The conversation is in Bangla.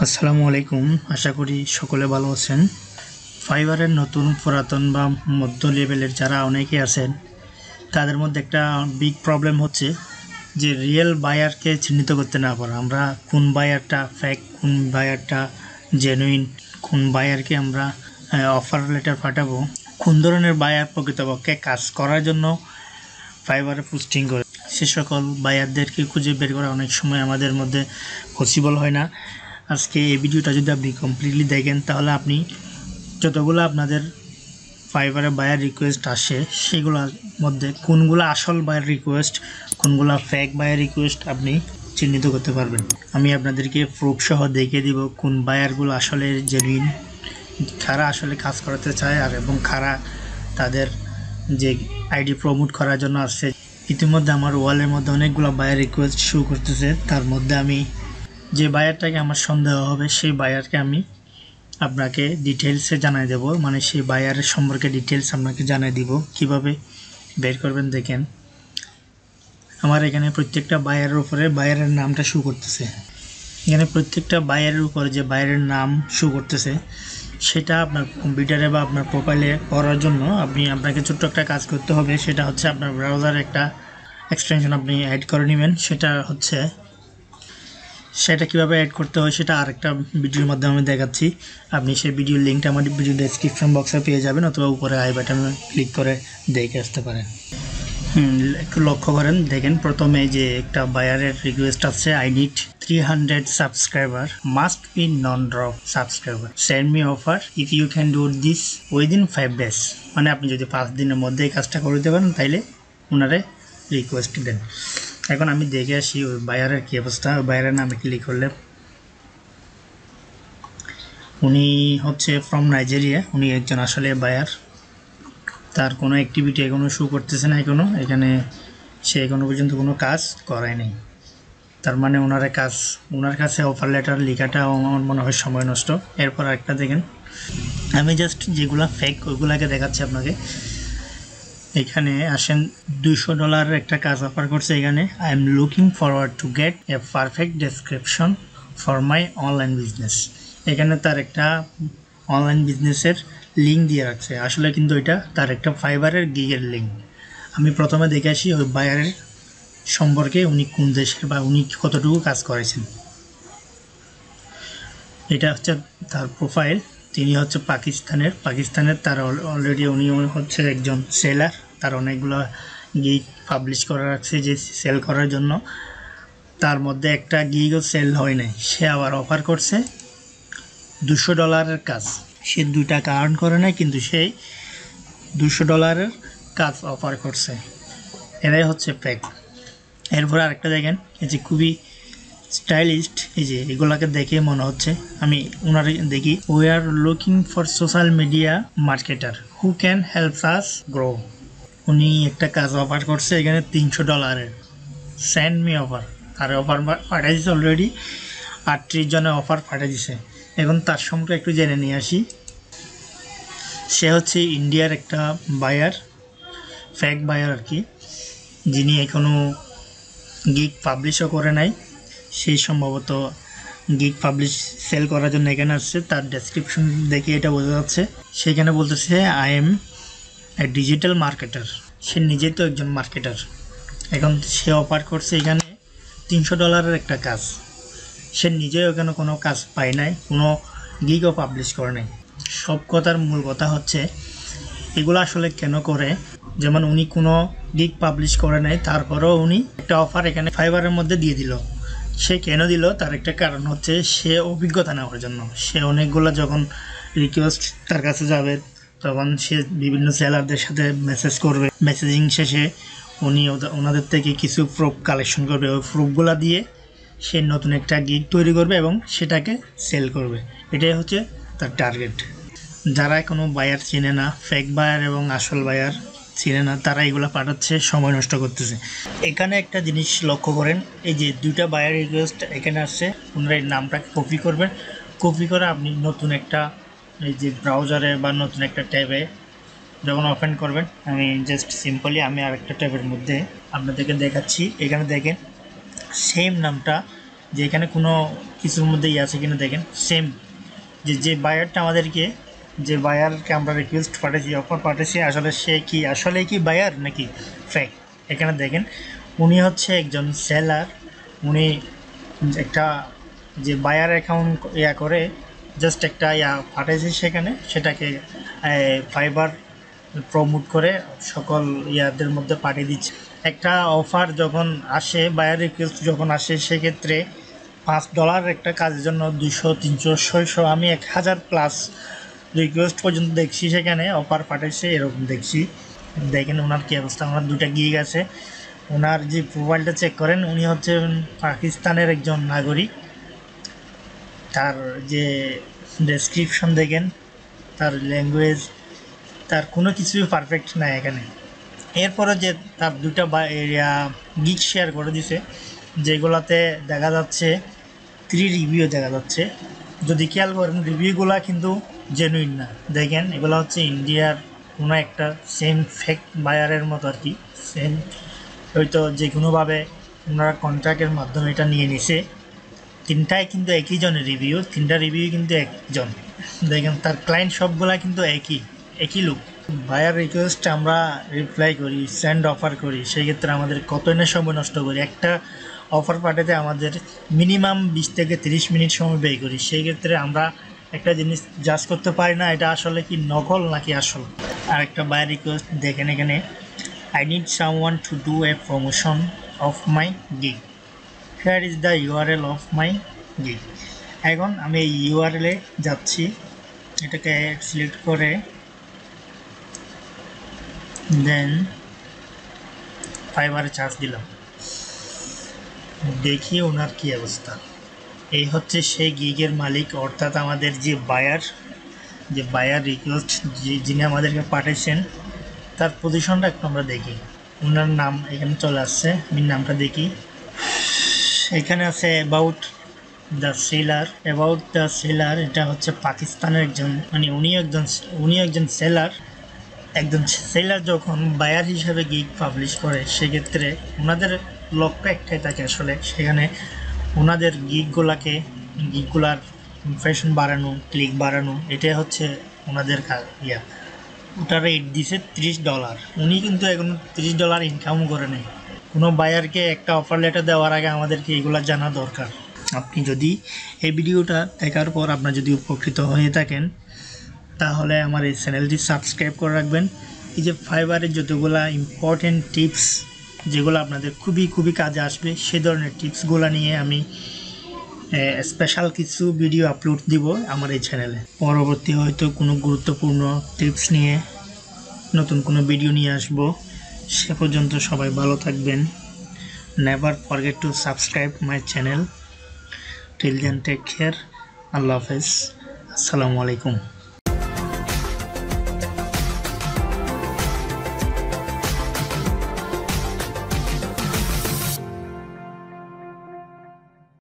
আসসালামু আলাইকুম। আশা করি সকলে ভালো আছেন। ফাইবারের নতুন পুরাতন বা মধ্য লেভেলের যারা অনেকে আছেন তাদের মধ্যে একটা বিগ প্রবলেম হচ্ছে যে রিয়েল বায়ারকে চিহ্নিত করতে না পারা। আমরা কোন বায়ারটা ফেক, কোন বায়ারটা জেনুইন, কোন বায়ারকে আমরা অফার লেটার পাঠাবো, কোন ধরনের বায়ার প্রকৃতপক্ষে কাজ করার জন্য ফাইবারে পোস্টিং করে, সে সকল বায়ারদেরকে খুঁজে বের করা অনেক সময় আমাদের মধ্যে পসিবল হয় না। আজকে এই ভিডিওটা যদি আপনি কমপ্লিটলি দেখেন তাহলে আপনি যতগুলো আপনাদের ফাইবারে বায়ার রিকোয়েস্ট আসে সেগুলোর মধ্যে কোনগুলো আসল বায়ার রিকোয়েস্ট, কোনগুলো ফেক বায়ার রিকোয়েস্ট আপনি চিহ্নিত করতে পারবেন। আমি আপনাদেরকে প্রুফ সহ দেখিয়ে দিব কোন বায়ারগুলো আসলে জেনুইন, কারা আসলে কাজ করাতে চায় আর এবং কারা তাদের যে আইডি প্রমোট করার জন্য আসছে। ইতিমধ্যে আমার ওয়ালের মধ্যে অনেকগুলো বায়ার রিকোয়েস্ট শো করতেছে, তার মধ্যে আমি যে বায়ারটাকে আমার সন্দেহ হবে সেই বায়ারকে আমি আপনাকে ডিটেলসে জানাই দেব, মানে সেই বায়ারের সম্পর্কে ডিটেলস আপনাকে জানাই দিব। কিভাবে বের করবেন দেখেন, আমার এখানে প্রত্যেকটা বায়ারের উপরে বায়ারের নামটা শো করতেছে। এখানে প্রত্যেকটা বায়ারের উপরে যে বায়ারের নাম শো করতেছে সেটা আপনার কম্পিউটারে বা আপনার প্রোফাইলে করার জন্য আপনাকে ছোট্ট একটা কাজ করতে হবে। সেটা হচ্ছে আপনার ব্রাউজারে একটা এক্সটেনশন আপনি অ্যাড করে নেবেন। সেটা কীভাবে অ্যাড করতে হয় সেটা আরেকটা ভিডিওর মাধ্যমে আমি দেখাচ্ছি। আপনি সেই ভিডিওর লিঙ্কটা আমার ভিডিও ডেসক্রিপশন বক্সে পেয়ে যাবেন, অথবা উপরে আই বাটনে ক্লিক করে দেখে আসতে পারেন। একটু লক্ষ্য করেন, দেখেন প্রথমে যে একটা বায়ারের রিকোয়েস্ট আছে, I need 300 subscriber, must be non drop subscriber, send me offer if you can do this within 5 days। মানে আপনি যদি 5 দিনের মধ্যে এই কাজটা করে দিতে পারেন তাইলে ওনারে রিকোয়েস্ট দেন। এখন আমি দেখে আসি ওই বায়ারের কী অবস্থা। ওই বায়ারের নামে ক্লিক করলে উনি হচ্ছে ফ্রম নাইজেরিয়া, উনি একজন আসলে বায়ার। তার কোনো অ্যাক্টিভিটি এখনও শো করতেছে না, এখানে সে এখনও পর্যন্ত কোনো কাজ করায় নাই। তার মানে ওনার কাছে অফার লেটার লেখাটা আমার মনে হয় সময় নষ্ট। এরপর একটা দেখেন, আমি জাস্ট যেগুলা ফেক ওইগুলাকে দেখাচ্ছি আপনাকে। এখানে আসেন, $200 একটা কাজ অফার করছে। এখানে I am looking forward to get A perfect description for my online business. এখানে তার একটা অনলাইন বিজনেসের লিঙ্ক দিয়ে রাখছে, আসলে কিন্তু এটা তার একটা ফাইবারের গিগের লিঙ্ক। আমি প্রথমে দেখে আসি ওই বায়ারের সম্পর্কে, উনি কোন দেশের বা উনি কতটুকু কাজ করেছেন। এটা হচ্ছে তার প্রোফাইল। তিনি হচ্ছে পাকিস্তানের তার অলরেডি উনি হচ্ছে একজন সেলার। তার অনেকগুলো গিগ পাবলিশ করা রাখছে যে সেল করার জন্য, তার মধ্যে একটা গিগও সেল হয় নাই। সে আবার অফার করছে $200 কাজ। সে 2 টাকা আর্ন করে নাই, কিন্তু সেই $200 কাজ অফার করছে। এরাই হচ্ছে ফেক। এরপর আরেকটা দেখেন, এই যে খুবই স্টাইলিস্ট, এই যে এগুলাকে দেখে মনে হচ্ছে, আমি ওনার দেখি, we are looking for social media marketer who can help us grow. উনি একটা কাজ অফার করছে এখানে $300, সেন্ড মি অফার। তার অফার পাঠিয়ে দিচ্ছে অলরেডি, 38 জনের অফার পাঠিয়ে দিছে। এখন তার সম্পর্কে একটু জেনে নিয়ে আসি। সে হচ্ছে ইন্ডিয়ার একটা বায়ার, ফেক বায়ার আর কি, যিনি এখনও গিগ পাবলিশও করে নাই। সেই সম্ভবত গিগ পাবলিশ সেল করার জন্য এখানে আসছে। তার ডেসক্রিপশন দেখে এটা বোঝা যাচ্ছে, সেখানে বলতেছে I am a digital marketer. সে নিজে তো একজন মার্কেটার। এখন সে অফার করছে এখানে $300 একটা কাজ। সে নিজেও এখানে কোনো কাজ পায় নাই, কোনো গিগও পাবলিশ করে নাই। সব কথার মূল কথা হচ্ছে এগুলো আসলে কেন করে। যেমন উনি কোনো গিগ পাবলিশ করে নাই, তারপরেও উনি একটা অফার এখানে ফাইবারের মধ্যে দিয়ে দিল। সে কেন দিল, তার একটা কারণ হচ্ছে সে অভিজ্ঞতা নেওয়ার জন্য। সে অনেকগুলো যখন রিকোয়েস্ট তার কাছে যাবে তখন সে বিভিন্ন সেলারদের সাথে মেসেজ করবে। মেসেজিং শেষে উনি ওনাদের থেকে কিছু প্রুফ কালেকশন করবে। ওই প্রুফগুলো দিয়ে সে নতুন একটা গিগ তৈরি করবে এবং সেটাকে সেল করবে। এটাই হচ্ছে তার টার্গেট। যারা কোনো বায়ার চেনে না, ফেক বায়ার এবং আসল বায়ার চিনে না, তারা এগুলো পাঠাচ্ছে, সময় নষ্ট করতেছে। এখানে একটা জিনিস লক্ষ্য করেন, এই যে 2টা বায়ার রিকোয়েস্ট এখানে আসছে, আপনারা এই নামটাকে কপি করবেন। কপি করে আপনি নতুন একটা এই যে ব্রাউজারে বা নতুন একটা ট্যাবে যখন ওপেন করবেন, আমি জাস্ট সিম্পলি আরেকটা ট্যাবের মধ্যে আপনাদেরকে দেখাচ্ছি। এখানে দেখেন সেম নামটা যে এখানে কোনো কিছুর মধ্যেই আছে কিনা দেখেন। সেম যে বায়ারটা আমাদেরকে, যে বায়ারকে আমরা রিকোয়েস্ট পাঠিয়েছি, অফার পাঠিয়েছি, আসলে সে কি আসলে কি বায়ার নাকি ফেক। এখানে দেখেন উনি হচ্ছে একজন সেলার। উনি একটা যে বায়ার অ্যাকাউন্ট করে জাস্ট একটা পাঠিয়েছে সেখানে, সেটাকে ফাইবার প্রমোট করে সকল ইয়াদের মধ্যে পাঠিয়ে দিচ্ছে। একটা অফার যখন আসে, বায়ার রিকোয়েস্ট যখন আসে, সেক্ষেত্রে $5 একটা কাজের জন্য 200, 300, 600, আমি 1000+ রিকোয়েস্ট পর্যন্ত দেখছি সেখানে অফার পাঠাইছে, এরকম দেখছি। দেখেন ওনার কী অবস্থা। ওনার 2টা গিগ আছে। ওনার যে প্রোফাইলটা চেক করেন, উনি হচ্ছেন পাকিস্তানের একজন নাগরিক। তার যে ডেসক্রিপশন দেখেন, তার ল্যাঙ্গুয়েজ, তার কোনো কিছুই পারফেক্ট না এখানে। এরপরে যে তার 2টা গিগ শেয়ার করে দিছে, যেগুলাতে দেখা যাচ্ছে 3 রিভিউ দেখা যাচ্ছে। যদি খেয়াল করেন রিভিউগুলা কিন্তু জেনুইন না। দেখেন এগুলো হচ্ছে ইন্ডিয়ার কোনো একটা সেম ফেক বায়ারের মতো আর কি। সেম হয়তো যে কোনোভাবে ওনারা কন্ট্রাক্টের মাধ্যমে এটা নিয়ে নিছে। 3টাই কিন্তু একই জনের রিভিউ, 3টা রিভিউ কিন্তু একজন। দেখেন তার ক্লায়েন্ট সবগুলা কিন্তু একই লোক। বায়ার রিকোয়েস্ট আমরা রিপ্লাই করি, সেন্ড অফার করি, সেক্ষেত্রে আমাদের কত এনে সময় নষ্ট করি। একটা অফার পাঠাতে আমাদের মিনিমাম 20 থেকে 30 মিনিট সময় ব্যয় করি। সেই ক্ষেত্রে আমরা একটা জিনিস জাজ করতে পারি না এটা আসলে কি নকল নাকি আসল। আর একটা বায়ার রিকোয়েস্ট দেখেন এখানে, I need someone to do a promotion of my gig. Here is the URL of my gig. এখন আমি এই URL-এ যাচ্ছি, এটাকে সিলেক্ট করে দেন ফাইবারে চার্জ দিলাম। দেখি ওনার কী অবস্থা। এই হচ্ছে সেই গিগের মালিক, অর্থাৎ আমাদের যে বায়ার রিকোয়েস্ট যিনি আমাদেরকে পাঠিয়েছেন, তার পজিশনটা একটু আমরা দেখি। ওনার নাম এখানে চলে আসছে, আমি নামটা দেখি। এখানে আছে অ্যাবাউট দ্য সেলার। এটা হচ্ছে পাকিস্তানের একজন, মানে উনি একজন সেলার। একজন সেলার যখন বায়ার হিসাবে গিগ পাবলিশ করে, সেক্ষেত্রে ওনাদের লক্ষ্য একটাই থাকে আসলে, সেখানে ওনাদের গিগগুলার ইমপ্রেশন বাড়ানো, ক্লিক বাড়ানো, এটাই হচ্ছে ওনাদের ওটা রেট দিছে $30। উনি কিন্তু এখন $30 ইনকামও করে নেই। কোনো বায়ারকে একটা অফার লেটার দেওয়ার আগে আমাদেরকে এগুলো জানা দরকার। আপনি যদি এই ভিডিওটা দেখার পর আপনার যদি উপকৃত হয়ে থাকেন, তাহলে আমার এই চ্যানেলটি সাবস্ক্রাইব করে রাখবেন। এই যে ফাইবারের যতগুলো ইম্পর্টেন্ট টিপস, যেগুলো আপনাদের খুবই কাজে আসবে, সে ধরনের টিপসগুলো নিয়ে আমি স্পেশাল কিছু ভিডিও আপলোড দিব আমার এই চ্যানেলে। পরবর্তী হয়তো কোনো গুরুত্বপূর্ণ টিপস নিয়ে নতুন কোনো ভিডিও নিয়ে আসব। সে পর্যন্ত সবাই ভালো থাকবেন। Never forget to subscribe my channel. Till then take care. আল্লাহ হাফেজ। আসসালামু আলাইকুম।